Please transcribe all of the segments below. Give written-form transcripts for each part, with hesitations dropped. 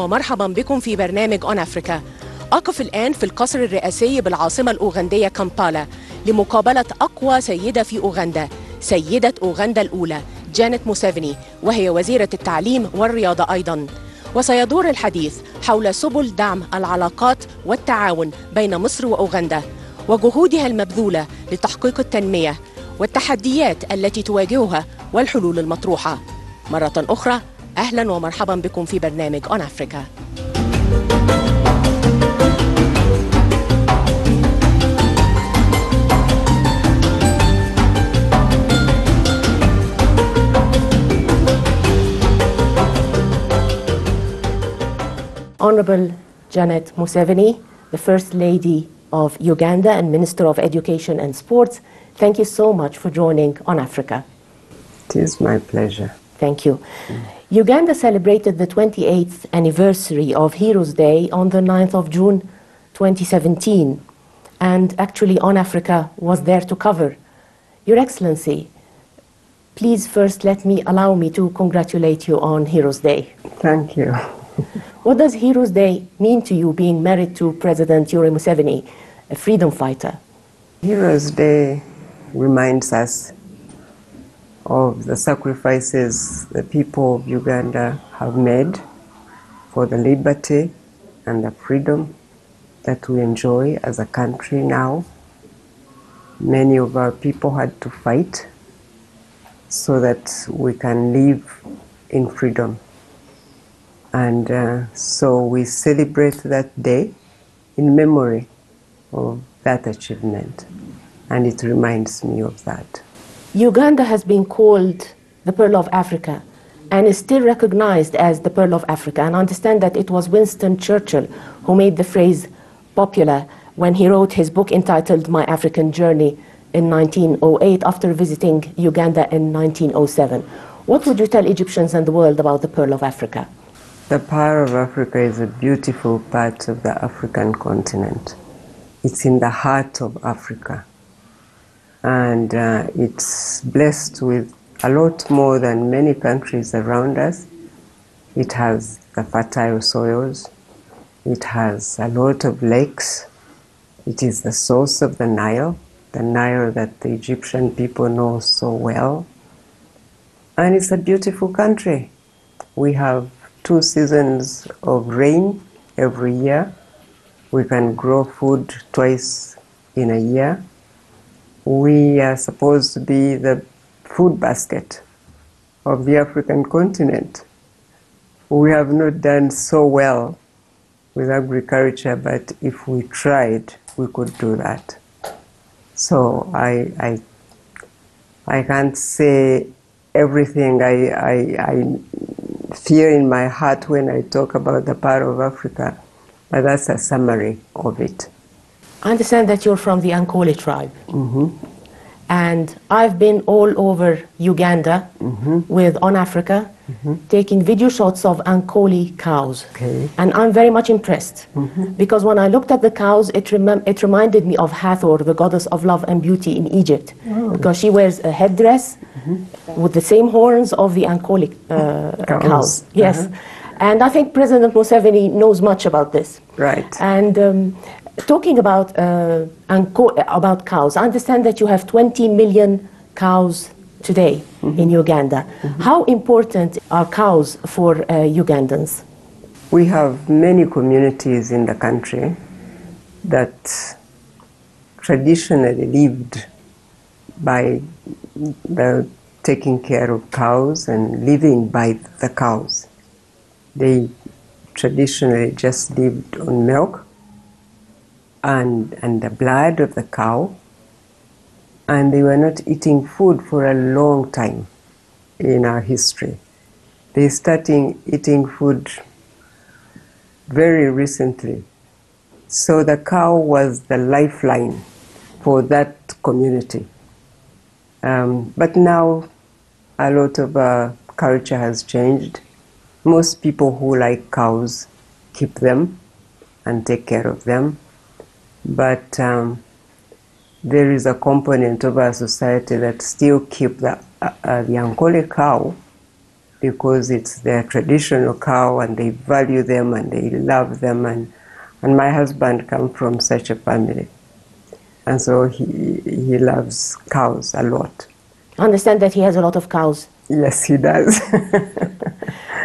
ومرحبا بكم في برنامج أون أفريكا. أقف الآن في القصر الرئاسي بالعاصمة الأوغندية كامبالا لمقابلة أقوى سيدة في أوغندا، سيدة أوغندا الأولى جانيت موسيفيني، وهي وزيرة التعليم والرياضة أيضا. وسيدور الحديث حول سبل دعم العلاقات والتعاون بين مصر وأوغندا وجهودها المبذولة لتحقيق التنمية والتحديات التي تواجهها والحلول المطروحة. مرة أخرى أهلا ومرحبا بكم في برنامج أون أفريكا. Honorable Janet Museveni, the First Lady of Uganda and Minister of Education and Sports, thank you so much for joining On Africa. It is my pleasure. Thank you. Uganda celebrated the 28th anniversary of Heroes Day on the 9th of June 2017, and actually On Africa was there to cover. Your Excellency, please first allow me to congratulate you on Heroes Day. Thank you. What does Heroes Day mean to you, being married to President Yoweri Museveni, a freedom fighter? Heroes Day reminds us of the sacrifices the people of Uganda have made for the liberty and the freedom that we enjoy as a country now. Many of our people had to fight so that we can live in freedom. And so we celebrate that day in memory of that achievement. And it reminds me of that. Uganda has been called the Pearl of Africa and is still recognized as the Pearl of Africa. And I understand that it was Winston Churchill who made the phrase popular when he wrote his book entitled My African Journey in 1908 after visiting Uganda in 1907. What would you tell Egyptians and the world about the Pearl of Africa? The Pearl of Africa is a beautiful part of the African continent. It's in the heart of Africa. And it's blessed with a lot more than many countries around us. It has the fertile soils. It has a lot of lakes. It is the source of the Nile that the Egyptian people know so well. And it's a beautiful country. We have 2 seasons of rain every year. We can grow food twice in a year. We are supposed to be the food basket of the African continent. We have not done so well with agriculture, but if we tried, we could do that. So I can't say everything I feel in my heart when I talk about the Pearl of Africa, but that's a summary of it. I understand that you're from the Ankole tribe. Mm-hmm. And I've been all over Uganda with On Africa, taking video shots of Ankole cows. Okay. And I'm very much impressed because when I looked at the cows, it reminded me of Hathor, the goddess of love and beauty in Egypt, because she wears a headdress with the same horns of the Ankole cows. Yes. And I think President Museveni knows much about this. Right. And talking about cows, I understand that you have 20 million cows today in Uganda. How important are cows for Ugandans? We have many communities in the country that traditionally lived by taking care of cows and living by the cows. They traditionally just lived on milk and the blood of the cow, and they were not eating food for a long time in our history. They started eating food very recently. So the cow was the lifeline for that community. But now a lot of culture has changed. Most people who like cows keep them and take care of them. But there is a component of our society that still keep the Ankole cow because it's their traditional cow and they value them and they love them. And my husband comes from such a family. And so he loves cows a lot. I understand that he has a lot of cows. Yes, he does.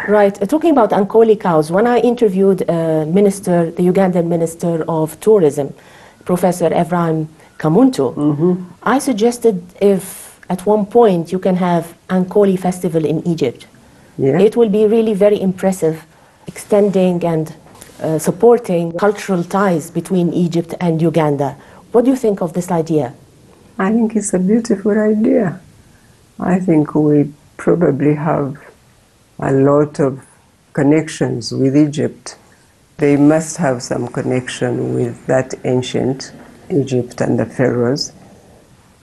Right. Talking about Ankole cows, when I interviewed the Ugandan Minister of Tourism, Professor Ephraim Kamuntu, I suggested if at one point you can have Ankole Festival in Egypt. Yeah. It will be really very impressive, extending and supporting cultural ties between Egypt and Uganda. What do you think of this idea? I think it's a beautiful idea. I think we probably have a lot of connections with Egypt. They must have some connection with that ancient Egypt and the pharaohs.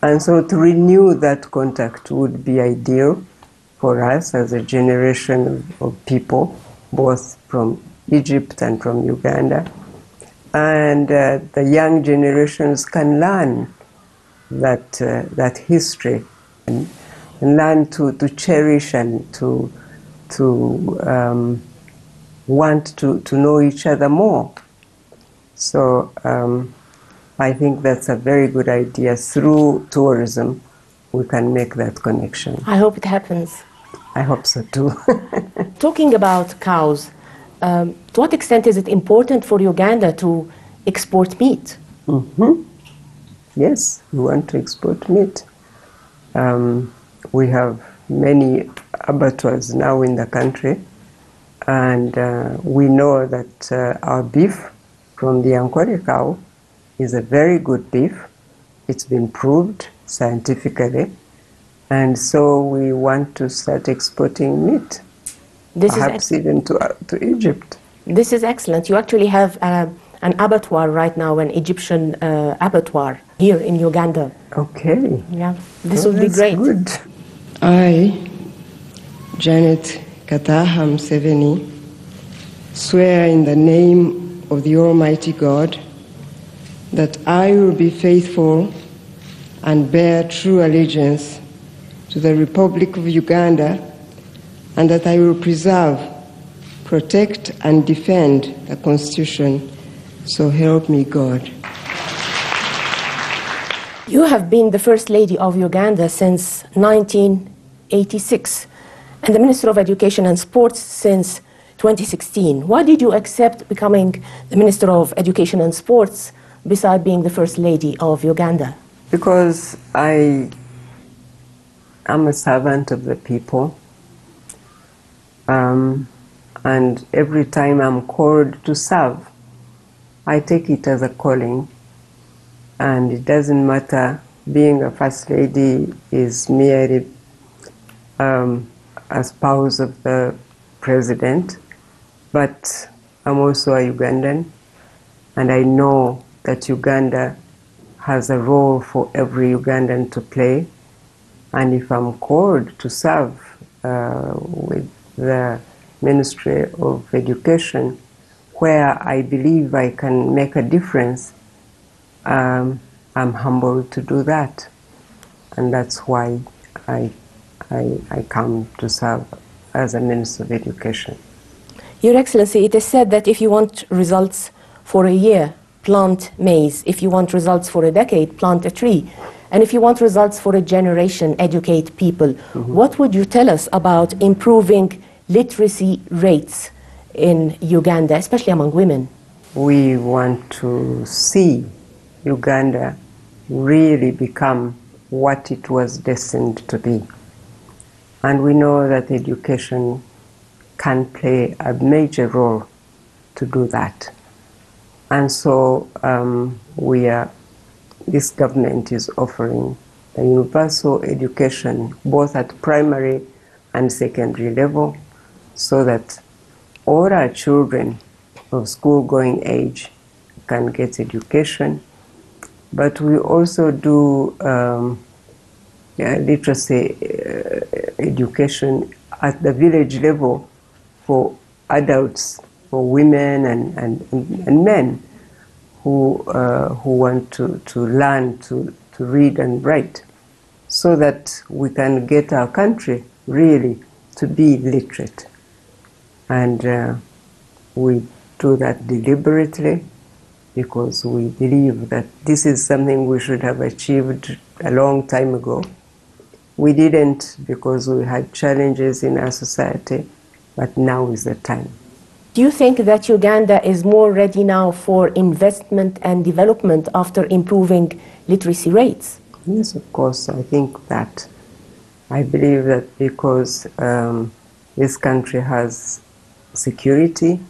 And so to renew that contact would be ideal for us as a generation of people, both from Egypt and from Uganda. And the young generations can learn that history and learn to cherish and to want to know each other more. So I think that's a very good idea. Through tourism, we can make that connection. I hope it happens. I hope so too. Talking about cows, to what extent is it important for Uganda to export meat? Yes, we want to export meat. We have many abattoirs now in the country, and we know that our beef from the Ankole cow is a very good beef. It's been proved scientifically, and so we want to start exporting meat, perhaps even to Egypt. This is excellent. You actually have an abattoir right now, an Egyptian abattoir here in Uganda. Okay. Yeah, this would be great. Good. I, Janet Kataha Museveni, swear in the name of the Almighty God that I will be faithful and bear true allegiance to the Republic of Uganda, and that I will preserve, protect, and defend the Constitution. So help me God. You have been the First Lady of Uganda since 1986 and the Minister of Education and Sports since 2016. Why did you accept becoming the Minister of Education and Sports beside being the First Lady of Uganda? Because I am a servant of the people, and every time I'm called to serve, I take it as a calling, and it doesn't matter. Being a First Lady is merely a spouse of the President, but I'm also a Ugandan, and I know that Uganda has a role for every Ugandan to play, and if I'm called to serve with the Ministry of Education, where I believe I can make a difference, I'm humbled to do that, and that's why I come to serve as a Minister of Education. Your Excellency, it is said that if you want results for a year, plant maize. If you want results for a decade, plant a tree. And if you want results for a generation, educate people. What would you tell us about improving literacy rates in Uganda, especially among women? We want to see Uganda really become what it was destined to be. And we know that education can play a major role to do that. And so this government is offering a universal education both at primary and secondary level, so that all our children of school-going age can get education. But we also do literacy education at the village level for adults, for women and men who want to learn to read and write, so that we can get our country really to be literate. And we do that deliberately because we believe that this is something we should have achieved a long time ago. We didn't because we had challenges in our society, but now is the time. Do you think that Uganda is more ready now for investment and development after improving literacy rates? Yes, of course, I think that. I believe that because this country has security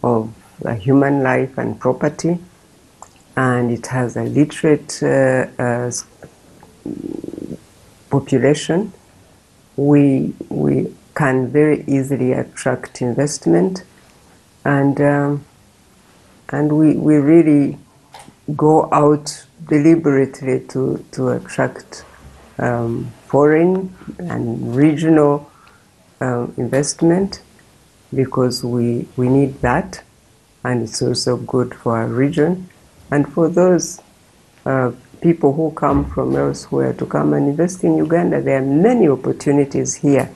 of human life and property, and it has a literate population, we can very easily attract investment, and we really go out deliberately to attract foreign and regional investment, because we need that, and it's also good for our region and for those people who come from elsewhere to come and invest in Uganda. There are many opportunities here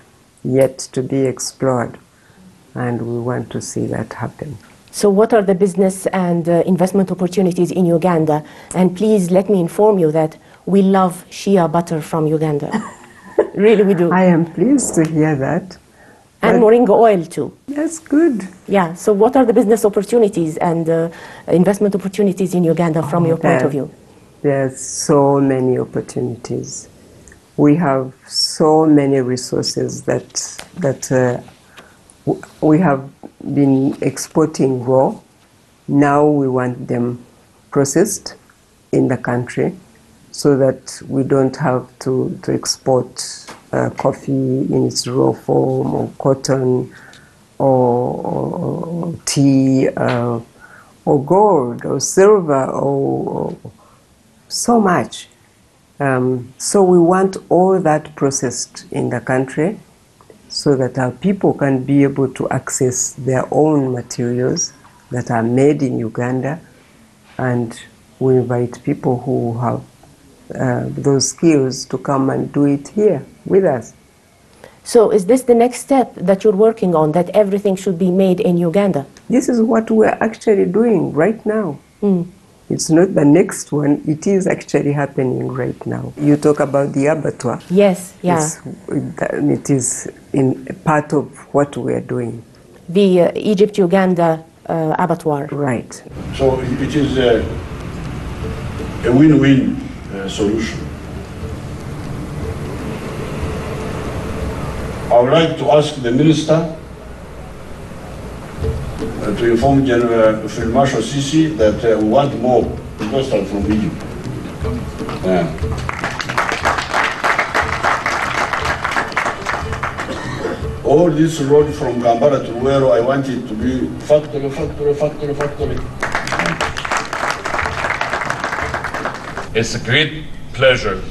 yet to be explored, and we want to see that happen. So what are the business and investment opportunities in Uganda? And please let me inform you that we love shea butter from Uganda. Really, we do. I am pleased to hear that. And moringa oil too. That's good. Yeah, so what are the business opportunities and investment opportunities in Uganda from your point of view? There's so many opportunities. We have so many resources that we have been exporting raw. Now we want them processed in the country, so that we don't have to export coffee in its raw form, or cotton, or tea, or gold, or silver, or so much. So we want all that processed in the country, so that our people can be able to access their own materials that are made in Uganda, and we invite people who have those skills to come and do it here with us. So is this the next step that you're working on, that everything should be made in Uganda? This is what we're actually doing right now. It's not the next one, it is actually happening right now. You talk about the abattoir. Yes, yeah. It is in part of what we're doing. The Egypt-Uganda abattoir. Right. So it is a win-win solution. I would like to ask the Minister to inform Field Marshal Sisi that we want more investors from Egypt. All this road from Gambara to Luero, I want it to be factory. It's a great pleasure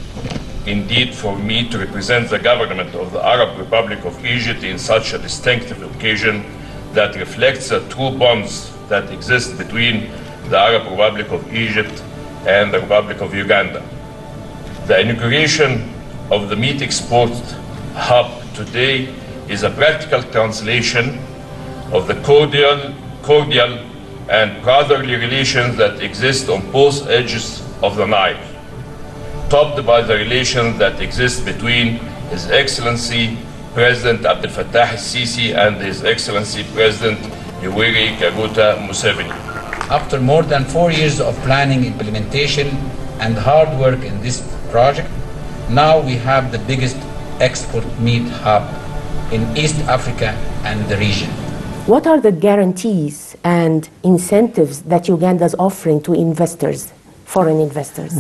indeed for me to represent the government of the Arab Republic of Egypt in such a distinctive occasion that reflects the true bonds that exist between the Arab Republic of Egypt and the Republic of Uganda. The inauguration of the meat export hub today is a practical translation of the cordial and brotherly relations that exist on both edges of the Nile. topped by the relations that exist between His Excellency President Abdel Fattah al-Sisi and His Excellency President Yoweri Museveni. After more than 4 years of planning, implementation, and hard work in this project, now we have the biggest export meat hub in East Africa and the region. What are the guarantees and incentives that Uganda is offering to investors, foreign investors?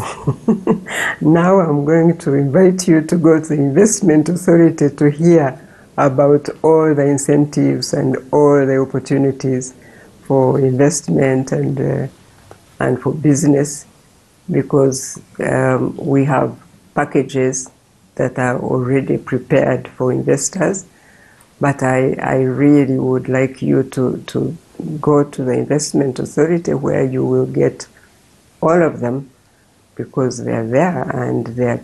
Now I'm going to invite you to go to the Investment Authority to hear about all the incentives and all the opportunities for investment and for business, because we have packages that are already prepared for investors. But I really would like you to go to the Investment Authority, where you will get all of them, because they're there and there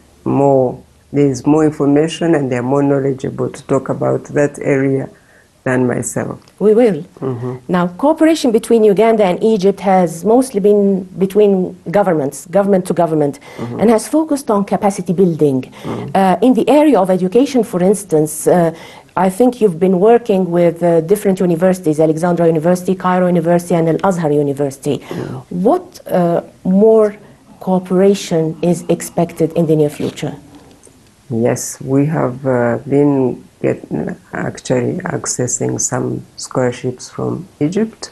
is more information and they're more knowledgeable to talk about that area than myself. We will. Now, cooperation between Uganda and Egypt has mostly been between governments, government to government, and has focused on capacity building. In the area of education, for instance, I think you've been working with different universities, Alexandria University, Cairo University, and Al-Azhar University. What more cooperation is expected in the near future? Yes, we have been actually accessing some scholarships from Egypt,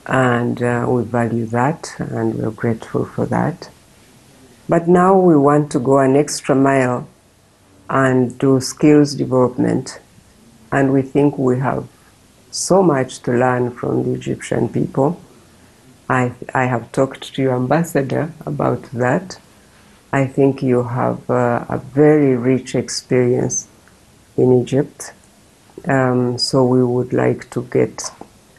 and we value that and we're grateful for that. But now we want to go an extra mile and do skills development, and we think we have so much to learn from the Egyptian people. I have talked to your ambassador about that. I think you have a very rich experience in Egypt, so we would like to get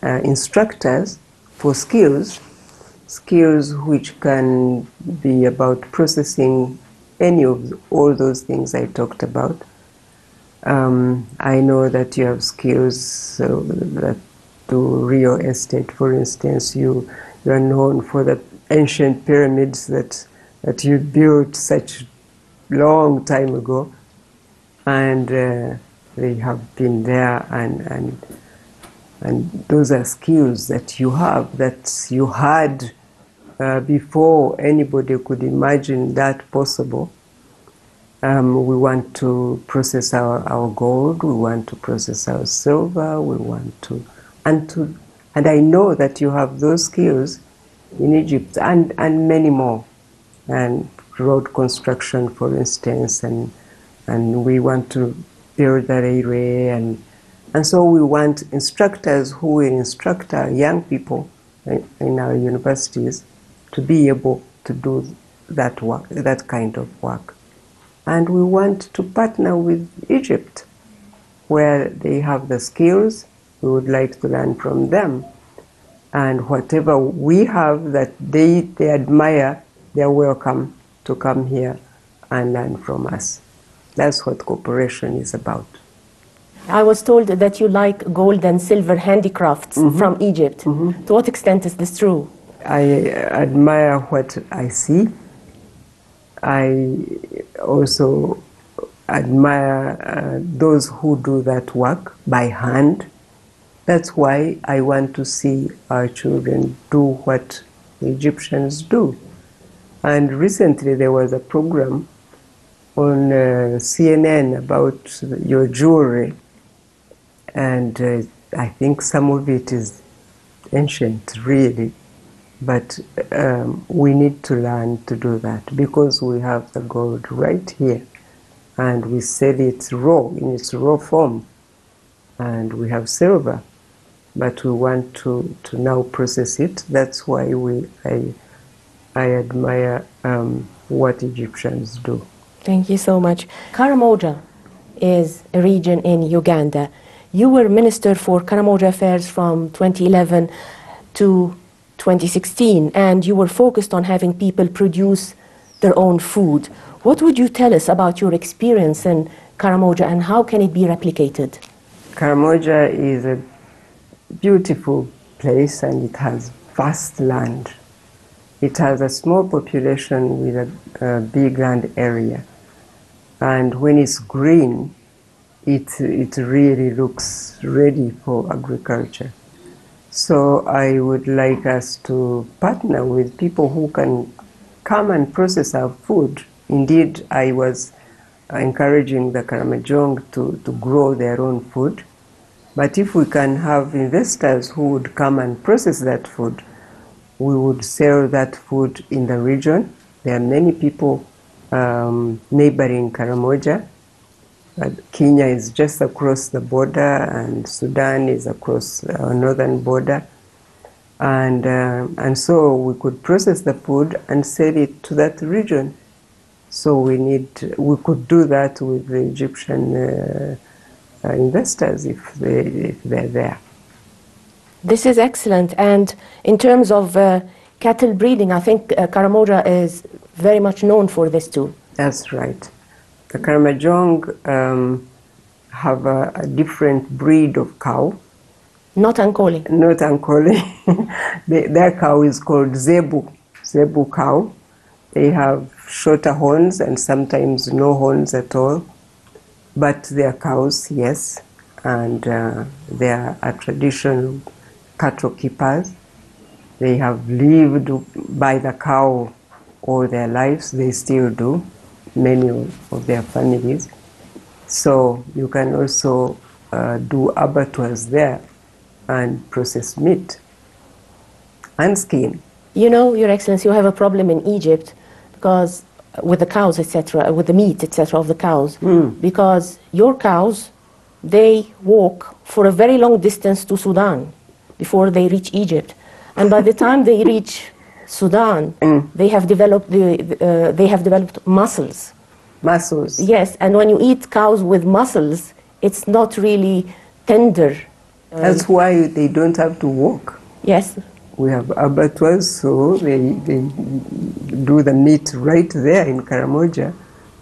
instructors for skills which can be about processing any of all those things I talked about. I know that you have skills that do real estate, for instance. You are known for the ancient pyramids that you built such long time ago, and they have been there, and those are skills that you have, that you had before anybody could imagine that possible. We want to process our gold, we want to process our silver, we want to, and I know that you have those skills in Egypt and many more, and road construction, for instance, and we want to build a railway, and so we want instructors who will instruct our young people in our universities to be able to do that work, that kind of work. And we want to partner with Egypt, where they have the skills. We would like to learn from them, and whatever we have that they admire, they're welcome to come here and learn from us. That's what cooperation is about. I was told that you like gold and silver handicrafts from Egypt. To what extent is this true? I admire what I see. I also admire those who do that work by hand. That's why I want to see our children do what the Egyptians do. And recently there was a program on CNN about your jewelry, and I think some of it is ancient, really. But we need to learn to do that, because we have the gold right here, and we sell it raw, in its raw form, and we have silver, but we want to now process it. That's why I admire what Egyptians do. Thank you so much. Karamoja is a region in Uganda. You were Minister for Karamoja Affairs from 2011 to 2016, and you were focused on having people produce their own food. What would you tell us about your experience in Karamoja, and how can it be replicated? Karamoja is a beautiful place, and it has vast land. It has a small population with a big land area. And when it's green, it really looks ready for agriculture. So I would like us to partner with people who can come and process our food. Indeed, I was encouraging the Karamojong to grow their own food. But if we can have investors who would come and process that food, we would sell that food in the region. There are many people neighboring Karamoja. Kenya is just across the border, and Sudan is across our northern border. And so we could process the food and sell it to that region. So we could do that with the Egyptian investors if they're there. This is excellent. And in terms of cattle breeding, I think Karamoja is very much known for this too. That's right. The Karamojong have a different breed of cow. Not Ankole. Not Ankole. Their cow is called Zebu cow. They have shorter horns and sometimes no horns at all. But they are cows, yes, and they are a traditional cattle keepers. They have lived by the cow all their lives. They still do, many of their families. So you can also do abattoirs there and process meat and skin. You know, Your Excellency, you have a problem in Egypt because with the cows, etc., with the meat, etc., of the cows, because your cows, they walk for a very long distance to Sudan before they reach Egypt, and by the time they reach Sudan, they have developed muscles. Muscles. Yes, and when you eat cows with muscles, it's not really tender. That's why they don't have to walk. Yes. We have abattoirs, so they do the meat right there in Karamoja.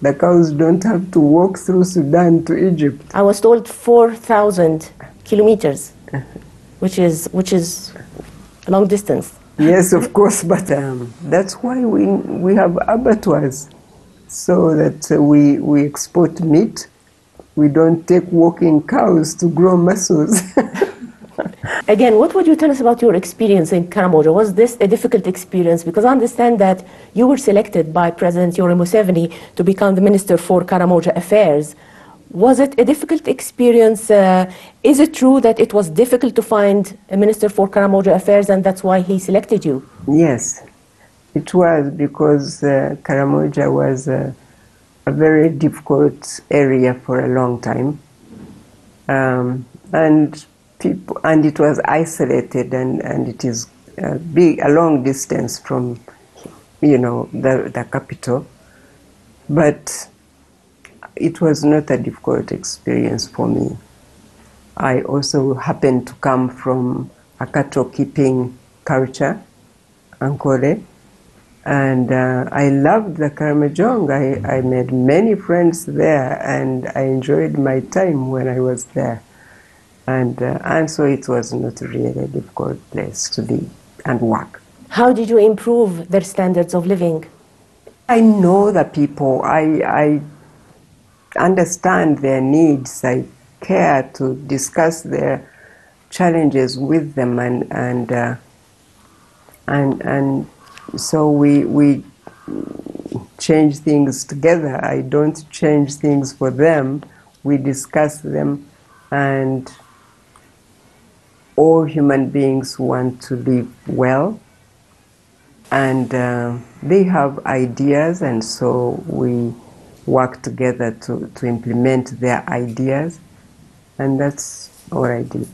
The cows don't have to walk through Sudan to Egypt. I was told 4,000 kilometers, which is a long distance. Yes, of course, but that's why we have abattoirs, so that we export meat. We don't take walking cows to grow muscles. Again, what would you tell us about your experience in Karamoja? Was this a difficult experience? Because I understand that you were selected by President Yoweri Museveni to become the Minister for Karamoja Affairs. Was it a difficult experience? Is it true that it was difficult to find a Minister for Karamoja Affairs and that's why he selected you? Yes, it was, because Karamoja was a very difficult area for a long time. And it was isolated, and it is a long distance from, the capital. But it was not a difficult experience for me. I also happened to come from a cattle keeping culture, Ankole, and I loved the Karamojong. I made many friends there, and I enjoyed my time when I was there. And so it was not really a difficult place to be and work. How did you improve their standards of living? I know the people. I understand their needs. I care to discuss their challenges with them, and so we change things together. I don't change things for them. We discuss them, and all human beings want to live well, and they have ideas, and so we work together to implement their ideas, and that's what I did.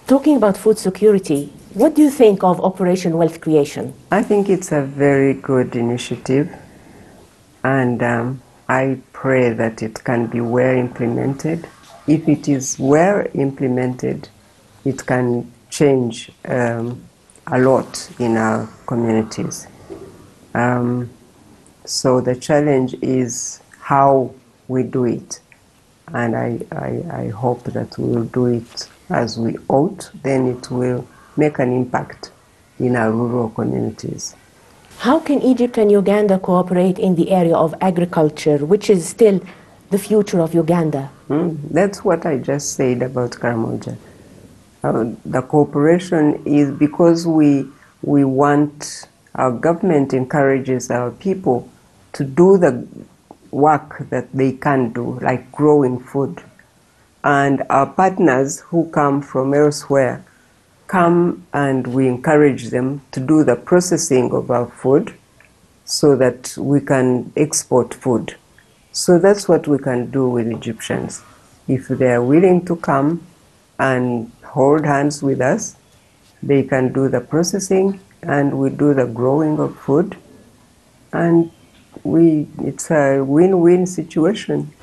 Talking about food security, what do you think of Operation Wealth Creation? I think it's a very good initiative, and I pray that it can be well implemented. If it is well implemented, it can change a lot in our communities. So the challenge is how we do it. And I hope that we will do it as we ought. Then it will make an impact in our rural communities. How can Egypt and Uganda cooperate in the area of agriculture, which is still the future of Uganda? That's what I just said about Karamoja. The cooperation is because we want, our government encourages our people to do the work that they can do, like growing food. And our partners who come from elsewhere come and we encourage them to do the processing of our food so that we can export food. So that's what we can do with Egyptians. If they are willing to come and hold hands with us, they can do the processing and we do the growing of food, and it's a win-win situation.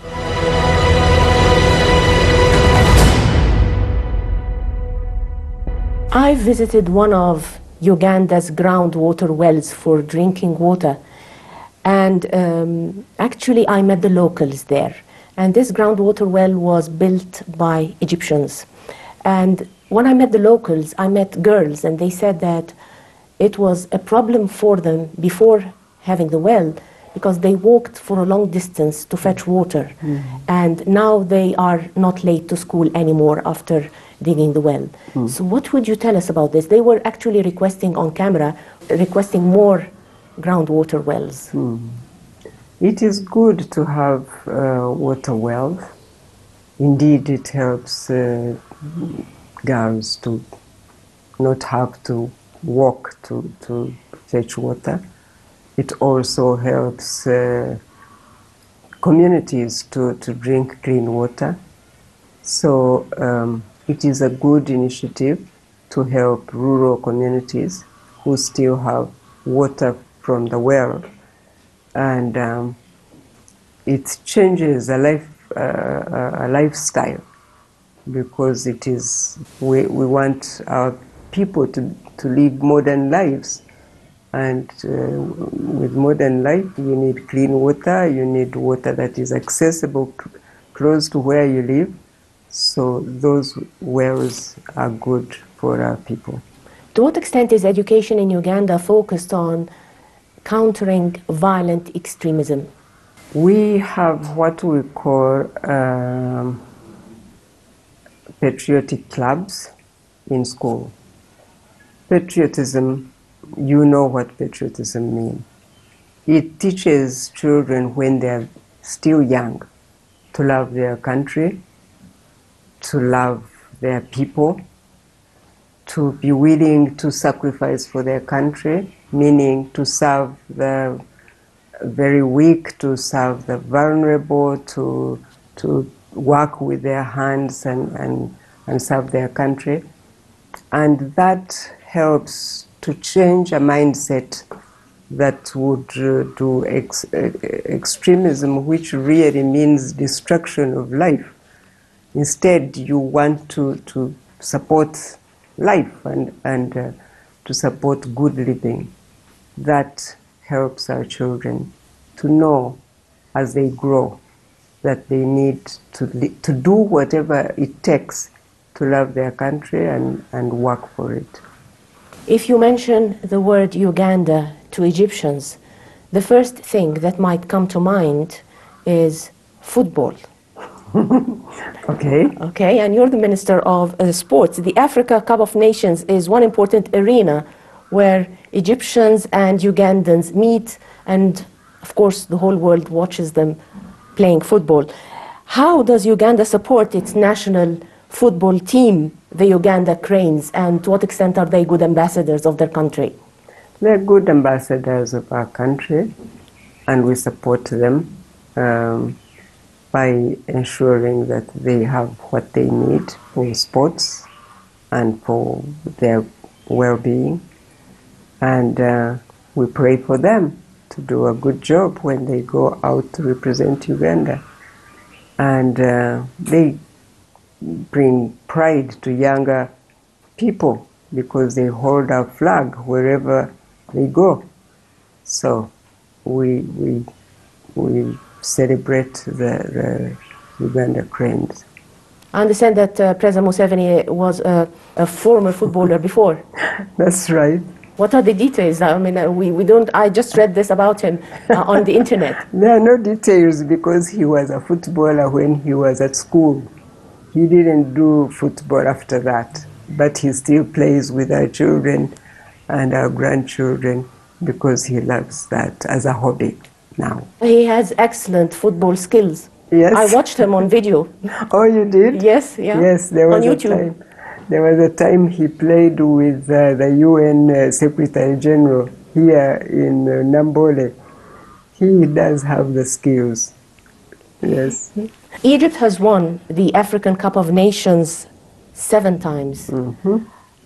I visited one of Uganda's groundwater wells for drinking water, and actually I met the locals there. And this groundwater well was built by Egyptians. And when I met the locals, I met girls, and they said that it was a problem for them before having the well, because they walked for a long distance to fetch water. And now they are not late to school anymore after digging the well. So what would you tell us about this? They were actually requesting on camera, requesting more groundwater wells. It is good to have water wells. Indeed, it helps girls to not have to walk to fetch water. It also helps communities to drink clean water. So it is a good initiative to help rural communities who still have water from the well. And it changes a lifestyle, because it is, we want our people to live modern lives. And with modern life, you need clean water, you need water that is accessible close to where you live. So those wells are good for our people. To what extent is education in Uganda focused on countering violent extremism? We have what we call patriotic clubs in school. Patriotism, you know what patriotism means. It teaches children when they're still young to love their country, to love their people, to be willing to sacrifice for their country, meaning to serve the very weak, to serve the vulnerable, to work with their hands and serve their country. And that helps to change a mindset that would do extremism, which really means destruction of life. Instead, you want to support life and to support good living. That helps our children to know as they grow that they need to do whatever it takes to love their country and work for it. If you mention the word Uganda to Egyptians, the first thing that might come to mind is football. Okay. Okay, and you're the Minister of Sports. The Africa Cup of Nations is one important arena where Egyptians and Ugandans meet, and of course the whole world watches them playing football. How does Uganda support its national football team, the Uganda Cranes, and to what extent are they good ambassadors of their country? They're good ambassadors of our country, and we support them by ensuring that they have what they need for sports and for their well-being. And we pray for them to do a good job when they go out to represent Uganda. And they bring pride to younger people because they hold our flag wherever they go. So we celebrate the Uganda Cranes. I understand that President Museveni was a former footballer before. That's right. What are the details? I mean, we don't, I just read this about him on the internet. There are no details because he was a footballer when he was at school. He didn't do football after that, but he still plays with our children and our grandchildren because he loves that as a hobby now. He has excellent football skills. Yes. I watched him on video. Oh, you did? Yes, yeah. Yes, there was on YouTube. a time. There was a time he played with the UN Secretary General here in Nambole. He does have the skills. Yes. Egypt has won the African Cup of Nations 7 times. Mm-hmm.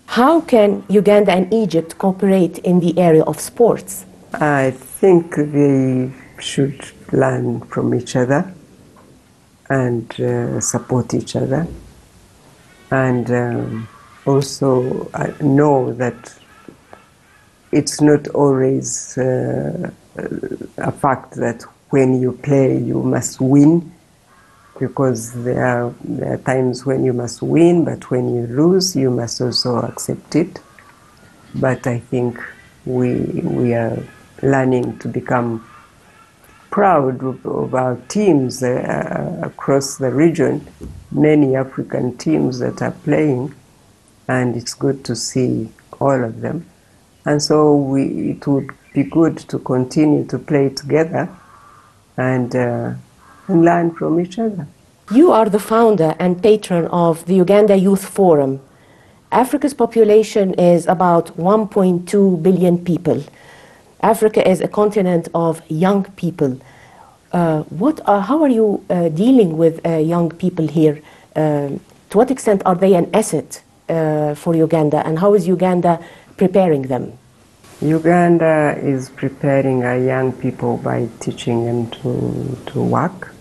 How can Uganda and Egypt cooperate in the area of sports? I think they should learn from each other and support each other. And also know that it's not always a fact that when you play you must win, because there are times when you must win, but when you lose you must also accept it. But I think we are learning to become proud of our teams across the region, many African teams that are playing, and it's good to see all of them. And so it would be good to continue to play together and learn from each other. You are the founder and patron of the Uganda Youth Forum. Africa's population is about 1.2 billion people. Africa is a continent of young people. How are you dealing with young people here? To what extent are they an asset for Uganda, and how is Uganda preparing them? Uganda is preparing our young people by teaching them to work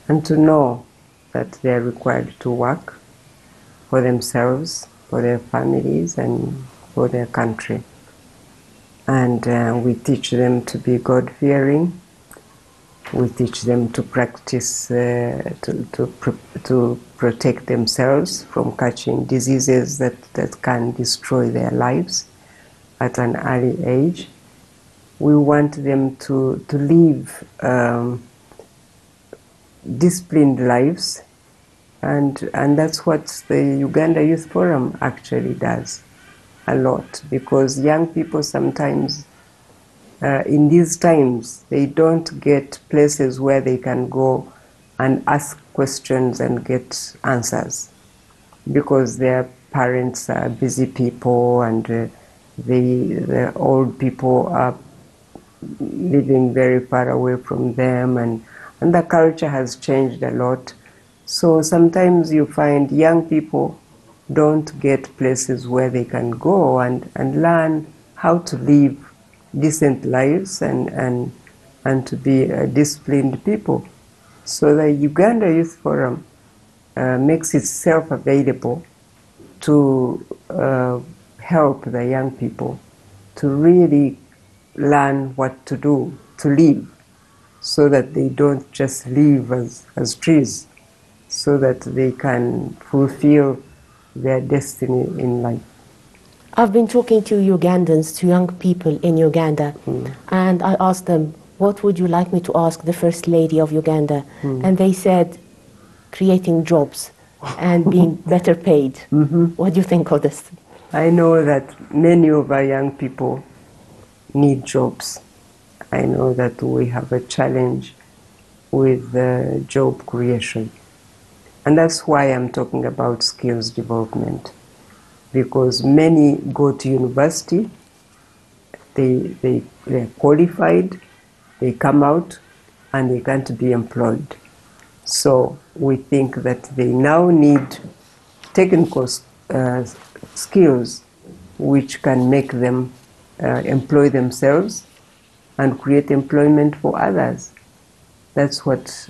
and to know that they are required to work for themselves, for their families, and for their country. And we teach them to be God-fearing. We teach them to practice, to protect themselves from catching diseases that can destroy their lives at an early age. We want them to live disciplined lives, and that's what the Uganda Youth Forum actually does a lot, because young people sometimes in these times they don't get places where they can go and ask questions and get answers, because their parents are busy people and the old people are living very far away from them, and the culture has changed a lot. So sometimes you find young people don't get places where they can go and learn how to live decent lives and to be disciplined people. So the Uganda Youth Forum makes itself available to help the young people to really learn what to do, to live, so that they don't just live as trees, so that they can fulfill their destiny in life. I've been talking to Ugandans, to young people in Uganda, and I asked them, what would you like me to ask the First Lady of Uganda? And they said, creating jobs and being better paid. What do you think of this? I know that many of our young people need jobs. I know that we have a challenge with job creation. And that's why I'm talking about skills development. Because many go to university, they're qualified, they come out, and they can't be employed. So we think that they now need technical skills which can make them employ themselves and create employment for others. That's what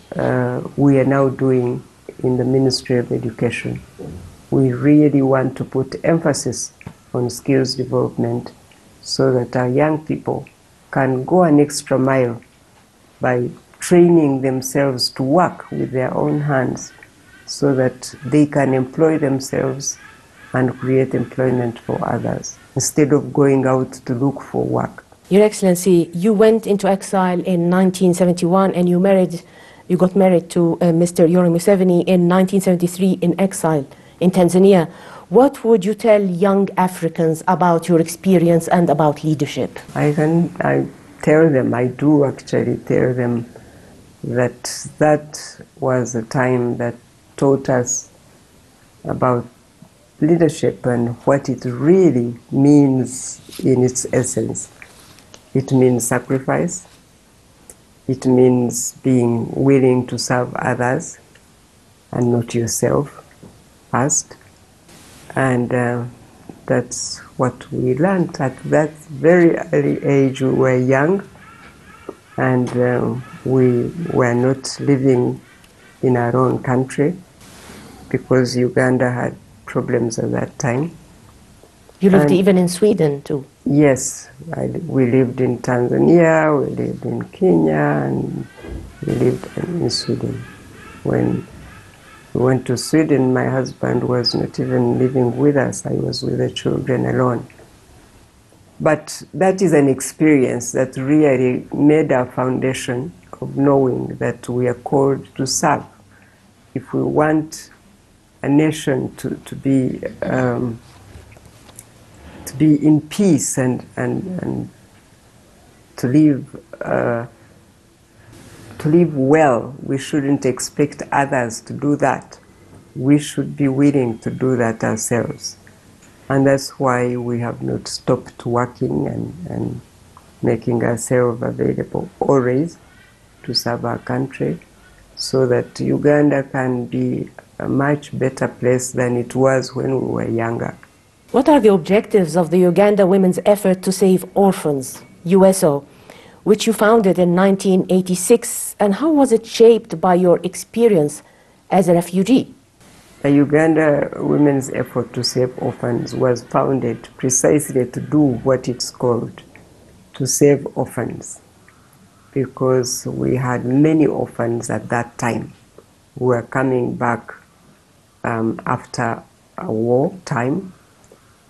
we are now doing in the Ministry of Education. We really want to put emphasis on skills development so that our young people can go an extra mile by training themselves to work with their own hands so that they can employ themselves and create employment for others instead of going out to look for work. Your Excellency, you went into exile in 1971 and you got married to Mr. Yoweri Museveni in 1973 in exile in Tanzania. What would you tell young Africans about your experience and about leadership? I tell them, I do actually tell them that was a time that taught us about leadership and what it really means in its essence. It means sacrifice. It means being willing to serve others and not yourself first. And that's what we learned at that very early age. We were young and we were not living in our own country because Uganda had problems at that time. You lived even in Sweden too? Yes, we lived in Tanzania, we lived in Kenya, and we lived in Sweden. When we went to Sweden, my husband was not even living with us. I was with the children alone. But that is an experience that really made our foundation of knowing that we are called to serve. If we want a nation to be in peace and to live well, we shouldn't expect others to do that. We should be willing to do that ourselves. And that's why we have not stopped working and making ourselves available always to serve our country so that Uganda can be a much better place than it was when we were younger. What are the objectives of the Uganda Women's Effort to Save Orphans, USO, which you founded in 1986, and how was it shaped by your experience as a refugee? The Uganda Women's Effort to Save Orphans was founded precisely to do what it's called, to save orphans, because we had many orphans at that time who were coming back after a war time,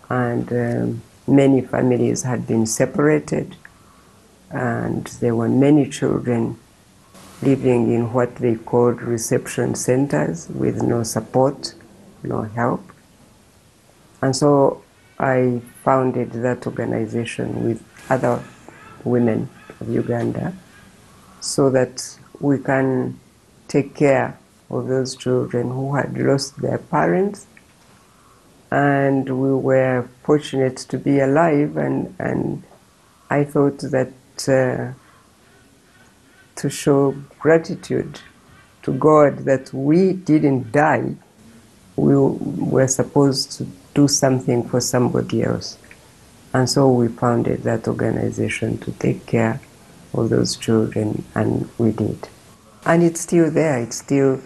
and many families had been separated, and there were many children living in what they called reception centers with no support, no help. And so I founded that organization with other women of Uganda so that we can take care of those children who had lost their parents. And we were fortunate to be alive, and I thought that to show gratitude to God that we didn't die, we were supposed to do something for somebody else. And so we founded that organization to take care of those children, and we did. And it's still there, it's still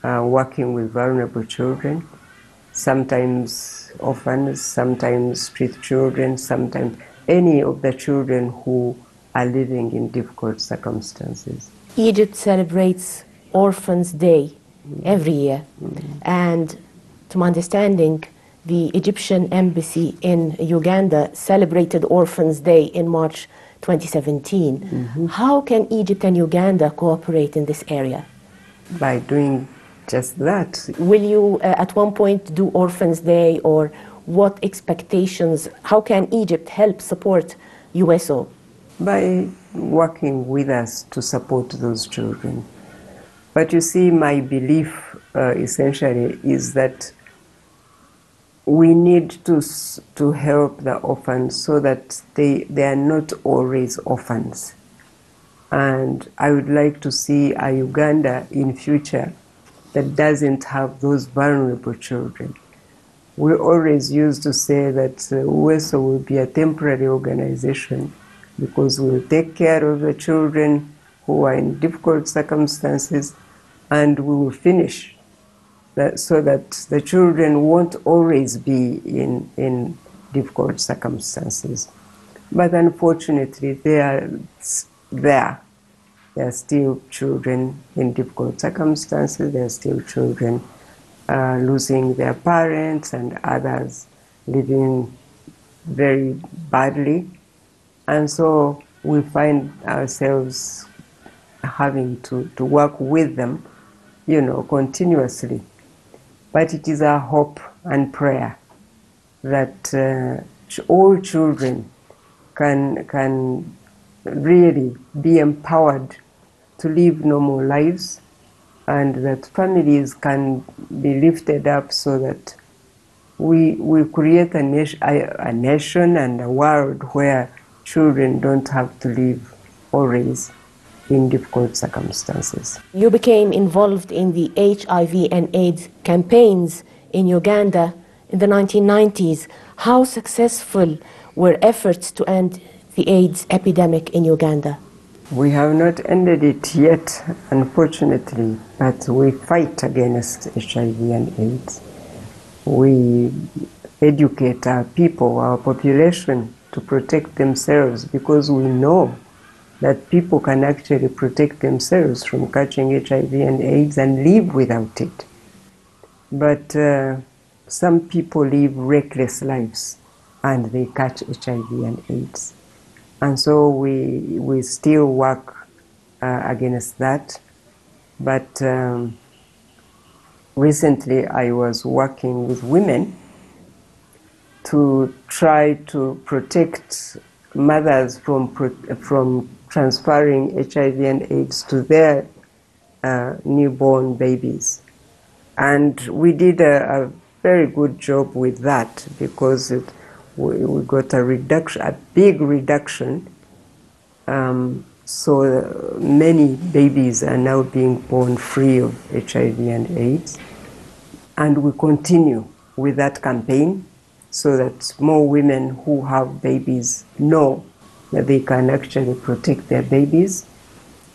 working with vulnerable children, sometimes orphans, sometimes street children, sometimes any of the children who are living in difficult circumstances. Egypt celebrates Orphans' Day every year, and to my understanding, the Egyptian embassy in Uganda celebrated Orphans' Day in March 2017. How can Egypt and Uganda cooperate in this area? By doing just that. Will you at one point do Orphans' Day, or what expectations, how can Egypt help support USO? By working with us to support those children. But you see, my belief essentially is that we need to help the orphans so that they are not always orphans. And I would like to see a Uganda in future that doesn't have those vulnerable children. We always used to say that USO will be a temporary organization because we will take care of the children who are in difficult circumstances, and we will finish that so that the children won't always be in difficult circumstances. But unfortunately, they are there. There are still children in difficult circumstances. There are still children losing their parents, and others living very badly. And so we find ourselves having to work with them, continuously. But it is our hope and prayer that all children can really be empowered to live normal lives, and that families can be lifted up so that we create a nation and a world where children don't have to live always in difficult circumstances. You became involved in the HIV and AIDS campaigns in Uganda in the 1990s. How successful were efforts to end the AIDS epidemic in Uganda? We have not ended it yet, unfortunately, but we fight against HIV and AIDS. We educate our people, our population, to protect themselves, because we know that people can actually protect themselves from catching HIV and AIDS and live without it. But some people live reckless lives and they catch HIV and AIDS. And so we still work against that. But recently I was working with women to try to protect mothers from transferring HIV and AIDS to their newborn babies. And we did a very good job with that, because we got a big reduction. So many babies are now being born free of HIV and AIDS. And we continue with that campaign so that more women who have babies know that they can actually protect their babies,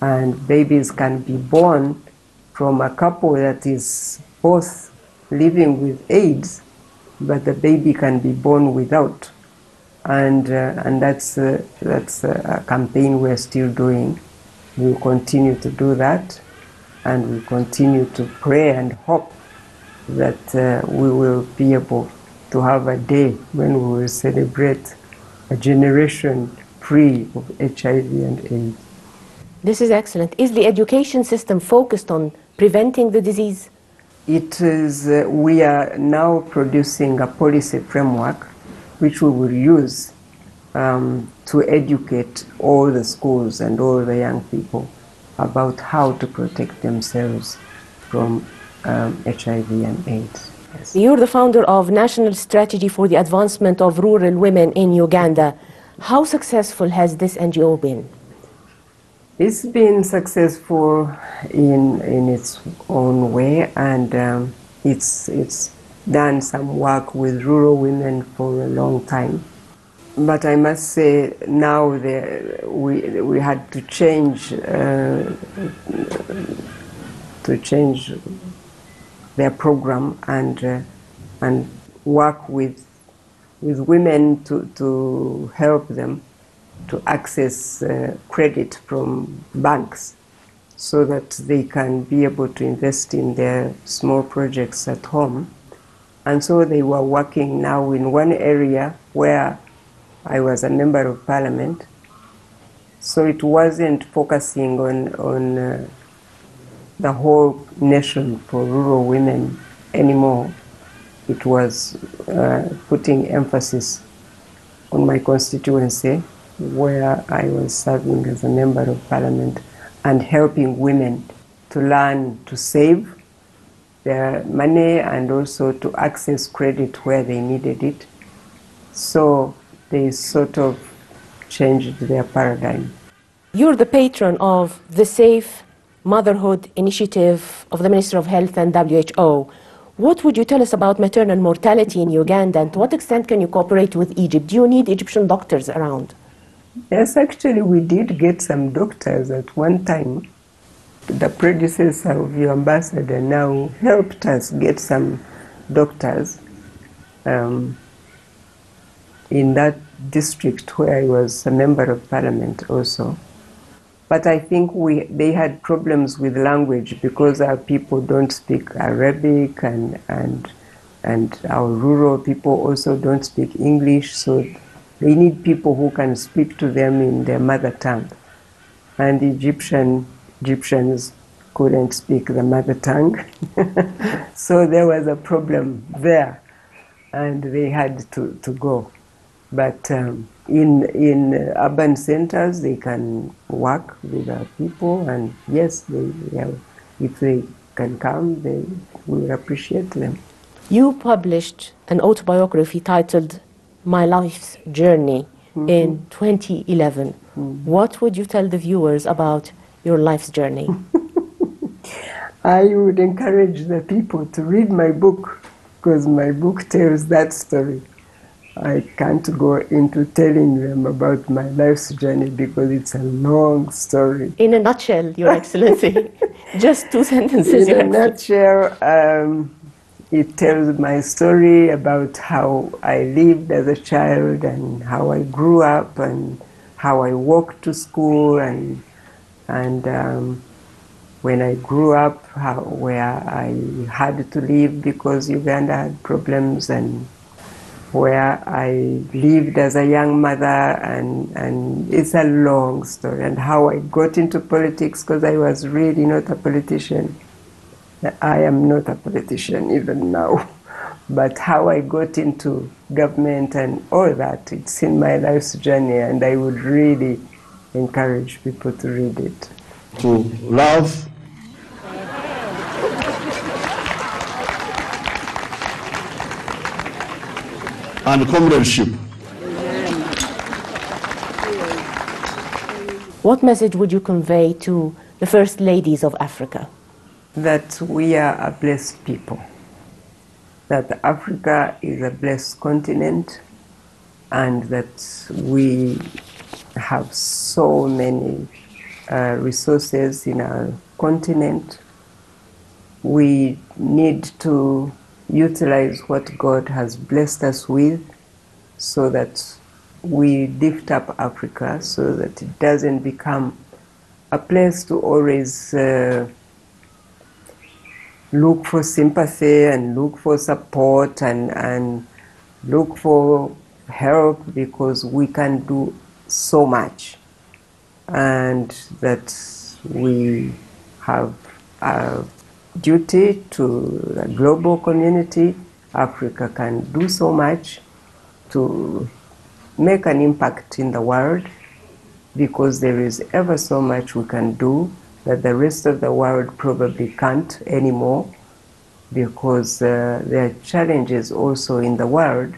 and babies can be born from a couple that is both living with AIDS, but the baby can be born without. And that's a campaign we're still doing. We'll continue to do that, and we'll continue to pray and hope that we will be able to have a day when we will celebrate a generation free of HIV and AIDS. This is excellent. Is the education system focused on preventing the disease? It is. We are now producing a policy framework which we will use to educate all the schools and all the young people about how to protect themselves from HIV and AIDS. Yes. You're the founder of National Strategy for the Advancement of Rural Women in Uganda. How successful has this NGO been? It's been successful in its own way, and it's done some work with rural women for a long time. But I must say now we had to change their program and work with women to help them to access credit from banks so that they can be able to invest in their small projects at home. And so they were working now in one area where I was a member of parliament. So it wasn't focusing on the whole nation for rural women anymore. It was putting emphasis on my constituency, where I was serving as a member of parliament, and helping women to learn to save their money and also to access credit where they needed it. So they sort of changed their paradigm. You're the patron of the Safe Motherhood Initiative of the Ministry of Health and WHO. What would you tell us about maternal mortality in Uganda, and to what extent can you cooperate with Egypt? Do you need Egyptian doctors around? Yes, actually we did get some doctors at one time. The predecessor of your ambassador now helped us get some doctors in that district where I was a member of parliament also. But I think they had problems with language because our people don't speak Arabic, and our rural people also don't speak English, so they need people who can speak to them in their mother tongue. And Egyptians couldn't speak the mother tongue, so there was a problem there, and they had to go. But in urban centers, they can work with our people, and yes, if they can come, they will appreciate them. You published an autobiography titled My Life's Journey in 2011. What would you tell the viewers about your life's journey? I would encourage the people to read my book, because my book tells that story. I can't go into telling them about my life's journey because it's a long story. In a nutshell, Your Excellency, just 2 sentences. In a nutshell, it tells my story about how I lived as a child and how I grew up and how I walked to school and when I grew up, where I had to leave because Uganda had problems, and where I lived as a young mother, and it's a long story, and how I got into politics because I was really not a politician. I am not a politician even now, but how I got into government and all that, it's in my life's journey, and I would really encourage people to read it. To love and comradeship. What message would you convey to the first ladies of Africa? That we are a blessed people, that Africa is a blessed continent, and that we have so many resources in our continent. We need to utilize what God has blessed us with so that we lift up Africa, so that it doesn't become a place to always look for sympathy and look for support and look for help, because we can do so much, and that we have a duty to the global community. Africa can do so much to make an impact in the world, because there is ever so much we can do that the rest of the world probably can't anymore, because there are challenges also in the world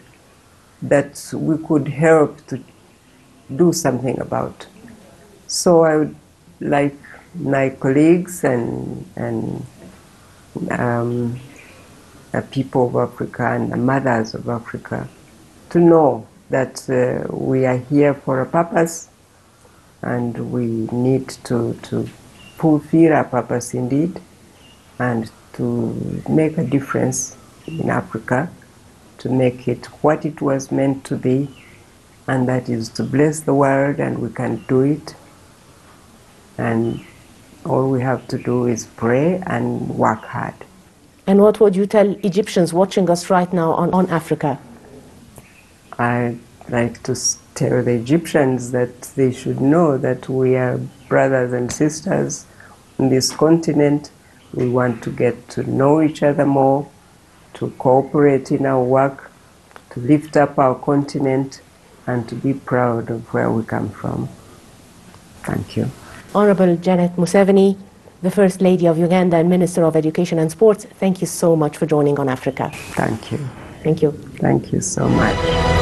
that we could help to do something about. So I would like my colleagues and the people of Africa and the mothers of Africa to know that we are here for a purpose, and we need to fulfill our purpose indeed, and to make a difference in Africa, to make it what it was meant to be, and that is to bless the world, and we can do it. And all we have to do is pray and work hard. And what would you tell Egyptians watching us right now on Africa? I'd like to tell the Egyptians that they should know that we are brothers and sisters on this continent. We want to get to know each other more, to cooperate in our work, to lift up our continent, and to be proud of where we come from. Thank you. Honorable Janet Museveni, the First Lady of Uganda and Minister of Education and Sports, thank you so much for joining On Africa. Thank you. Thank you. Thank you so much.